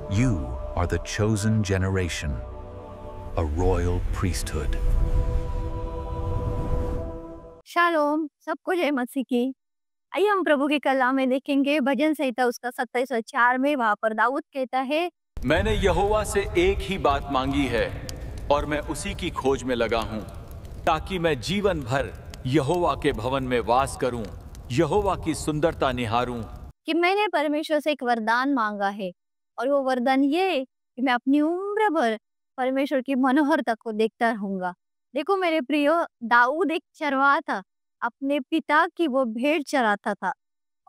You are the chosen generation, a royal priesthood. Shalom, सबको जय मसीह की। आइए हम प्रभु के कलाम में देखेंगे भजन संहिता उसका 2704 में। वहां पर दाऊद कहता है, मैंने यहोवा से एक ही बात मांगी है और मैं उसी की खोज में लगा हूं, ताकि मैं जीवन भर यहोवा के भवन में वास करूं, यहोवा की सुंदरता निहारूं। कि मैंने परमेश्वर से एक वरदान मांगा है और वो वरदान ये कि मैं अपनी उम्र भर परमेश्वर की मनोहरता को देखता रहूंगा। देखो मेरे प्रियो, दाऊद एक चरवाहा था, अपने पिता की वो भेड़ चराता था।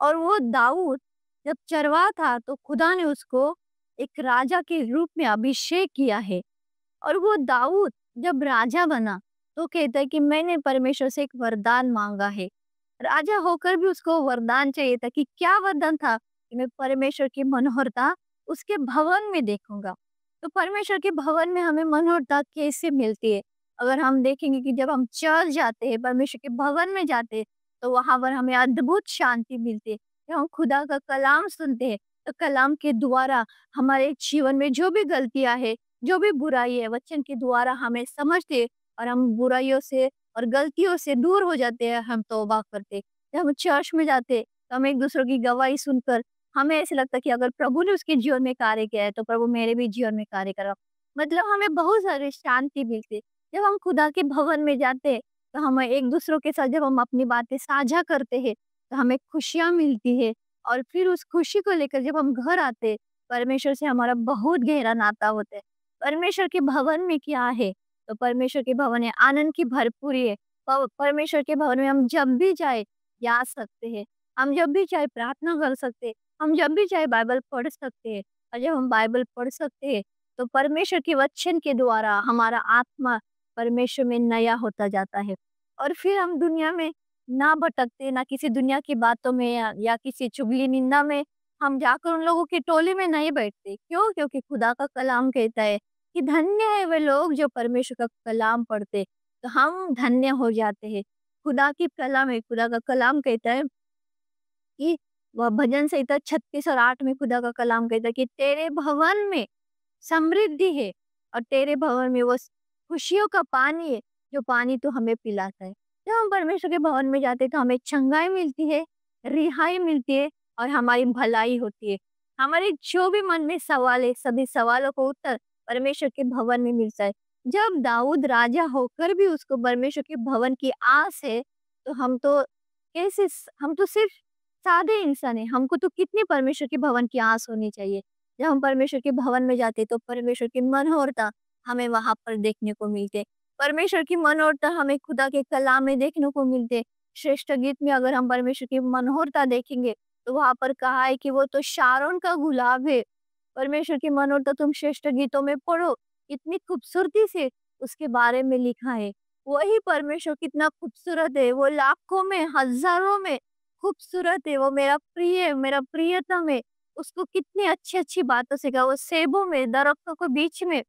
और वो दाऊद जब चरवाहा था तो खुदा ने उसको एक राजा के रूप में अभिषेक किया है। और वो दाऊद जब राजा बना तो कहता है कि मैंने परमेश्वर से एक वरदान मांगा है। राजा होकर भी उसको वरदान चाहिए था। कि क्या वरदान था? कि मैं परमेश्वर की मनोहरता उसके भवन में देखूंगा। तो परमेश्वर के भवन में हमें मनोहरता कैसे मिलती है? अगर हम देखेंगे कि जब हम चर्च जाते हैं, परमेश्वर के भवन में जाते हैं, तो वहां पर हमें अद्भुत शांति मिलती है। जब हम खुदा का कलाम सुनते हैं तो कलाम के द्वारा हमारे जीवन में जो भी गलतियां है, जो भी बुराई है, वचन के द्वारा हमें समझते हैं और हम बुराइयों से और गलतियों से दूर हो जाते हैं, हम तौबा करते। जब हम चर्च में जाते तो हम एक दूसरों की गवाही सुनकर हमें ऐसे लगता है कि अगर प्रभु ने उसके जीवन में कार्य किया है तो प्रभु मेरे भी जीवन में कार्य करा। मतलब हमें बहुत सारी शांति मिलती है। जब हम खुदा के भवन में जाते हैं तो हमें एक दूसरों के साथ जब हम अपनी बातें साझा करते हैं तो हमें खुशियां मिलती है। और फिर उस खुशी को लेकर जब हम घर आते हैं, परमेश्वर से हमारा बहुत गहरा नाता होता है। परमेश्वर के भवन में क्या है? तो परमेश्वर के भवन में आनंद की भरपूरी है। परमेश्वर के भवन में हम जब भी चाहे जा सकते हैं, हम जब भी चाहे प्रार्थना कर सकते हैं, हम जब भी चाहे बाइबल पढ़ सकते हैं। और जब हम बाइबल पढ़ सकते हैं तो परमेश्वर के वचन के द्वारा हमारा आत्मा परमेश्वर में नया होता जाता है। और फिर हम दुनिया में ना भटकते, ना किसी दुनिया की बातों में या किसी चुगली निंदा में हम जाकर उन लोगों की टोली में नहीं बैठते। क्यों? क्योंकि खुदा का कलाम कहता है कि धन्य है वे लोग जो परमेश्वर का कलाम पढ़ते। तो हम धन्य हो जाते हैं। खुदा की कलाम है, खुदा का कलाम कहता है कि वह भजन संहिता 36 और 8 में खुदा का कलाम कहता है कि तेरे भवन में समृद्धि है और तेरे भवन में वो खुशियों का पानी है, जो पानी तो हमें पिलाता है। जब हम परमेश्वर के भवन में जाते हैं तो हमें छंगाई मिलती है, रिहाई मिलती है और हमारी भलाई होती है। हमारे जो भी मन में सवाल है, सभी सवालों को उत्तर परमेश्वर के भवन में मिलता है। जब दाऊद राजा होकर भी उसको परमेश्वर के भवन की आस है, तो हम तो सिर्फ सादे इंसान है, हमको तो कितनी परमेश्वर के भवन की आस होनी चाहिए। जब हम परमेश्वर के भवन में जाते तो परमेश्वर की मनोहरता हमें वहां पर देखने को मिलते। परमेश्वर की मनोहरता हमें खुदा के कलाम में देखने को मिलते। श्रेष्ठ गीत में अगर हम परमेश्वर की मनोहरता देखेंगे तो वहां पर कहा है कि वो तो शारोन का गुलाब है। परमेश्वर की मनोहरता तुम श्रेष्ठ गीतों में पढ़ो, इतनी खूबसूरती से उसके बारे में लिखा है। वही परमेश्वर कितना खूबसूरत है, वो लाखों में हजारों में खूबसूरत है। वो मेरा प्रिय, मेरा प्रियतम है। उसको कितनी अच्छी-अच्छी बातों से कहा, वो सेबों में, दरख्तों के बीच में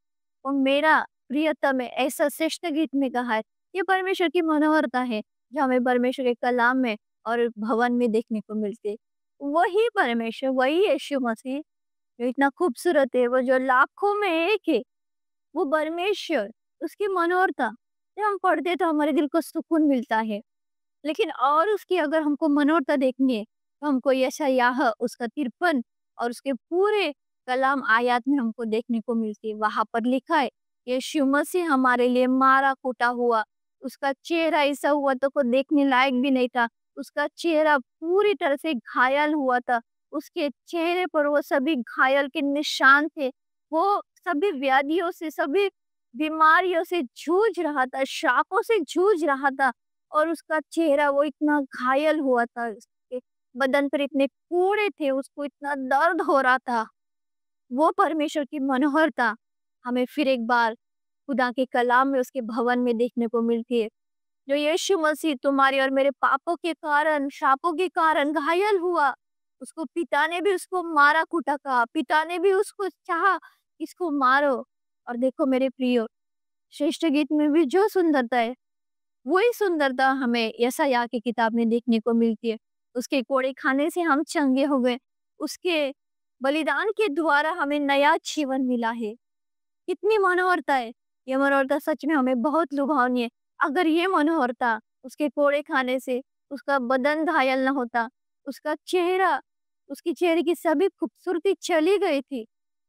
वो मेरा प्रियतम है, ऐसा श्रेष्ठ गीत में कहा है। ये परमेश्वर की मनोहरता है, जो हमें परमेश्वर के कलाम में और भवन में देखने को मिलती है। वही परमेश्वर, वही यीशु मसीह जो इतना खूबसूरत है, वो जो लाखों में एक है, वो परमेश्वर, उसकी मनोहरता जब हम पढ़ते हैं तो हमारे दिल को सुकून मिलता है। लेकिन और उसकी अगर हमको मनोरता देखनी है तो हमको यशायाह उसका 53 और उसके पूरे कलाम आयात में हमको देखने को मिलती है। वहां पर लिखा है यीशु मसीह हमारे लिए मारा कूटा हुआ, उसका चेहरा ऐसा हुआ तो को देखने लायक भी नहीं था। उसका चेहरा पूरी तरह से घायल हुआ था। उसके चेहरे पर वो सभी घायल के निशान थे। वो सभी व्याधियों से, सभी बीमारियों से जूझ रहा था, शापों से जूझ रहा था। और उसका चेहरा वो इतना घायल हुआ था, उसके बदन पर इतने कोड़े थे, उसको इतना दर्द हो रहा था। वो परमेश्वर की मनोहरता हमें फिर एक बार खुदा के कलाम में उसके भवन में देखने को मिलती है। जो यीशु मसीह तुम्हारे और मेरे पापों के कारण, शापों के कारण घायल हुआ, उसको पिता ने भी उसको मारा कूटा कहा, पिता ने भी उसको चाहा इसको मारो। और देखो मेरे प्रियो, श्रेष्ठ गीत में भी जो सुंदरता है वही सुंदरता हमें यशायाह की किताब में देखने को मिलती है। उसके कोड़े खाने से हम चंगे हो गए, उसके बलिदान के द्वारा हमें नया जीवन मिला है। कितनी मनोहरता है। ये मनोहरता सच में हमें बहुत लुभावनी है। अगर ये मनोहरता उसके कोड़े खाने से उसका बदन घायल ना होता, उसका चेहरा, उसकी चेहरे की सभी खूबसूरती चली गई थी,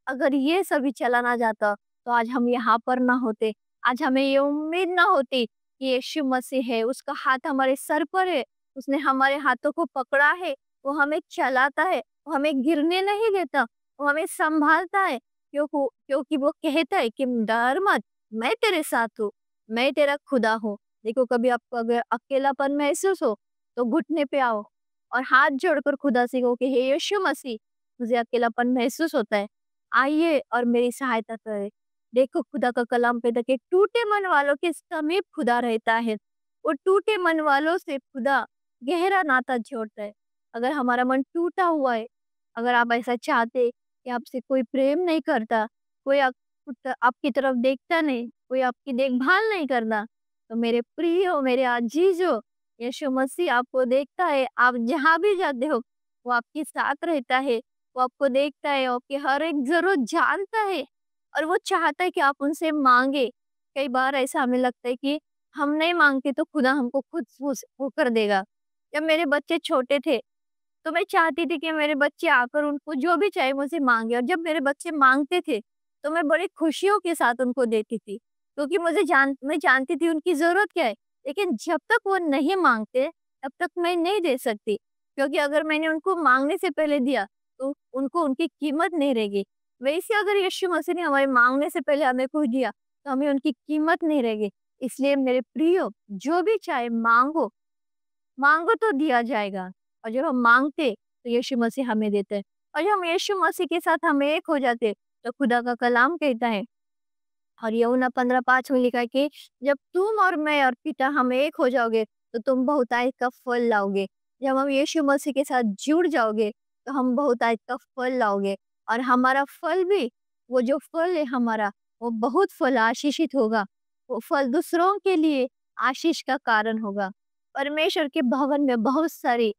अगर ये सभी चला ना जाता तो आज हम यहाँ पर ना होते। आज हमें ये उम्मीद ना होती कि यीशु मसीह है, उसका हाथ हमारे सर पर है, उसने हमारे हाथों को पकड़ा है, वो हमें चलाता है, वो हमें गिरने नहीं देता, वो हमें संभालता है। क्योंकि वो कहता है कि डर मत, मैं तेरे साथ हूँ, मैं तेरा खुदा हूँ। देखो, कभी आपको अगर अकेलापन महसूस हो तो घुटने पे आओ और हाथ जोड़कर खुदा से कहो कि हे यीशु मसीह, मुझे अकेलापन महसूस होता है, आइए और मेरी सहायता करें। देखो, खुदा का कलाम कहता है कि टूटे मन वालों के समीप खुदा रहता है। वो टूटे मन वालों से खुदा गहरा नाता जोड़ता है। अगर हमारा मन टूटा हुआ है, अगर आप ऐसा चाहते कि आपसे कोई प्रेम नहीं करता, कोई आपकी तरफ देखता नहीं, कोई आपकी देखभाल नहीं करता, तो मेरे प्रियो, मेरे अजीजों, यीशु मसीह आपको देखता है। आप जहाँ भी जाते हो, वो आपके साथ रहता है, वो आपको देखता है, वो आपकी हर एक ज़रूरत जानता है और वो चाहता है कि आप उनसे माँगे। कई बार ऐसा हमें लगता है कि हम नहीं माँगते तो खुदा हमको खुद वो कर देगा। जब मेरे बच्चे छोटे थे, तो मैं चाहती थी कि मेरे बच्चे आकर उनको जो भी चाहिए मुझसे माँगे, और जब मेरे बच्चे माँगते थे, तो मैं बड़ी खुशियों के साथ उनको देती थी, क्योंकि मैं जानती थी उनकी ज़रूरत क्या है। लेकिन जब तक वो नहीं माँगते, तब तक मैं नहीं दे सकती, क्योंकि अगर मैंने उनको माँगने से पहले दिया, तो उनको उनकी कीमत नहीं रहेगी। वैसे अगर यीशु मसीह ने हमारे माँगने से पहले हमें कुछ दिया, तो हमें उनकी कीमत नहीं रहेगी। इसलिए मेरे प्रियो, जो भी चाहे माँगो, माँगो तो दिया जाएगा। और जब हम माँगते तो यीशु मसीह हमें देते हैं, और जब हम यीशु मसीह के साथ हम एक हो जाते, तो खुदा का कलाम कहता है, और यूहन्ना 15:5 में लिखा है कि जब तुम और मैं और पिता हम एक हो जाओगे, तो तुम बहुतायत का फल लाओगे। जब हम यीशु मसीह के साथ जुड़ जाओगे, तो हम बहुतायत का फल लाओगे, और हमारा फल भी, वो जो फल है हमारा, वो बहुत फल आशीषित होगा। वो फल दूसरों के लिए आशीष का कारण होगा। परमेश्वर के भवन में बहुत सारी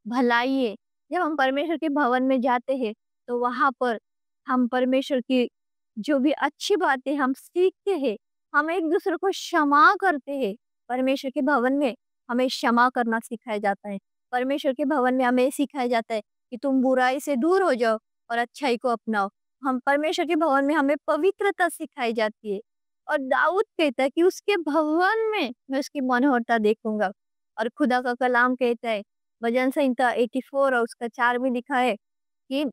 भलाई है। जब हम परमेश्वर के भवन में जाते हैं, तो वहाँ पर हम परमेश्वर की जो भी अच्छी बातें हम सीखते हैं, हम एक-दूसरे को क्षमा करते हैं। परमेश्वर के भवन में हमें क्षमा करना सिखाया जाता है। परमेश्वर के भवन में हमें सिखाया जाता है कि तुम बुराई से दूर हो जाओ और अच्छाई को अपनाओ। हम परमेश्वर के भवन में हमें पवित्रता सिखाई जाती है। और दाऊद कहता है कि उसके भवन में मैं उसकी मनोहरता देखूँगा। और खुदा का कलाम कहता है, भजन संहिता 84 और उसका 4 में लिखा है कि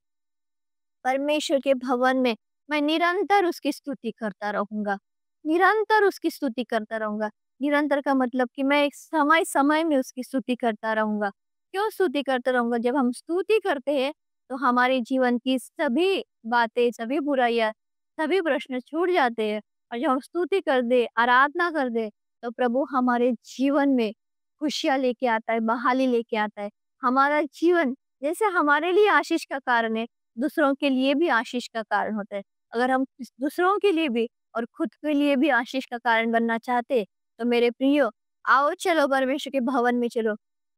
परमेश्वर के भवन में मैं निरंतर उसकी स्तुति करता रहूँगा, निरंतर उसकी स्तुति करता रहूँगा। निरंतर का मतलब कि मैं एक समय-समय में उसकी स्तुति करता रहूँगा। क्यों स्तुति करता रहूँगा? जब हम स्तुति करते हैं, तो हमारे जीवन की सभी बातें, सभी बुराइयाँ, सभी प्रश्न छूट जाते हैं, और जब हम स्तुति कर दें, आराधना कर दें, तो प्रभु हमारे जीवन में खुशियाँ लेके आता है, बहाली लेके आता है। हमारा जीवन जैसे हमारे लिए आशीष का कारण है, दूसरों के लिए भी आशीष का कारण होता है। अगर हम दूसरों के लिए भी और खुद के लिए भी आशीष का कारण बनना चाहते, तो मेरे प्रियो, आओ चलो परमेश्वर के भवन में चलो।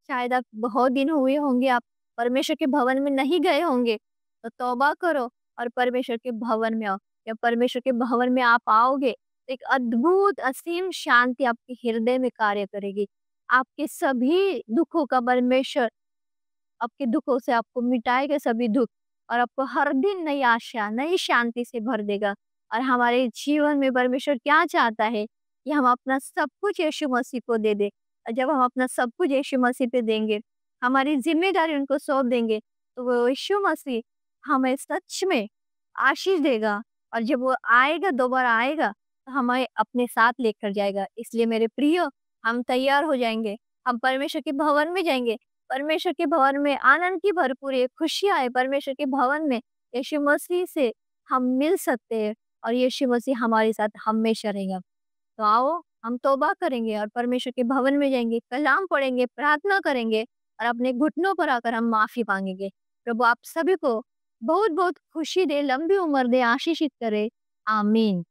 शायद आप बहुत दिन हुए होंगे, आप परमेश्वर के भवन में नहीं गए होंगे, तो तौबा करो और परमेश्वर के भवन में आओ। जब परमेश्वर के भवन में आप आओगे, तो एक अद्भुत असीम शांति आपके हृदय में कार्य करेगी। आपके सभी दुखों का परमेश्वर आपके दुखों से आपको मिटाएगा, सभी दुःख, और आपको हर दिन नई आशा, नई शांति से भर देगा। और हमारे जीवन में परमेश्वर क्या चाहता है कि हम अपना सब कुछ यीशु मसीह को दे दें। और जब हम अपना सब कुछ यीशु मसीह पे देंगे, हमारी ज़िम्मेदारी उनको सौंप देंगे, तो वो यीशु मसीह हमें सच में आशीष देगा, और जब वो आएगा, दोबारा आएगा, तो हमें अपने साथ लेकर जाएगा। इसलिए मेरे प्रियो, हम तैयार हो जाएँगे, हम परमेश्वर के भवन में जाएँगे। परमेश्वर के भवन में आनंद की भरपूरी खुशियाँ है। परमेश्वर के भवन में यीशु मसीह से हम मिल सकते हैं, और यीशु मसीह हमारे साथ हमेशा रहेगा। तो आओ, हम तौबा करेंगे और परमेश्वर के भवन में जाएँगे, कलाम पढ़ेंगे, प्रार्थना करेंगे, और अपने घुटनों पर आकर हम माफ़ी माँगेंगे। प्रभु आप सभी को बहुत-बहुत खुशी दे, लंबी उम्र दे, आशीषित करे। आमीन।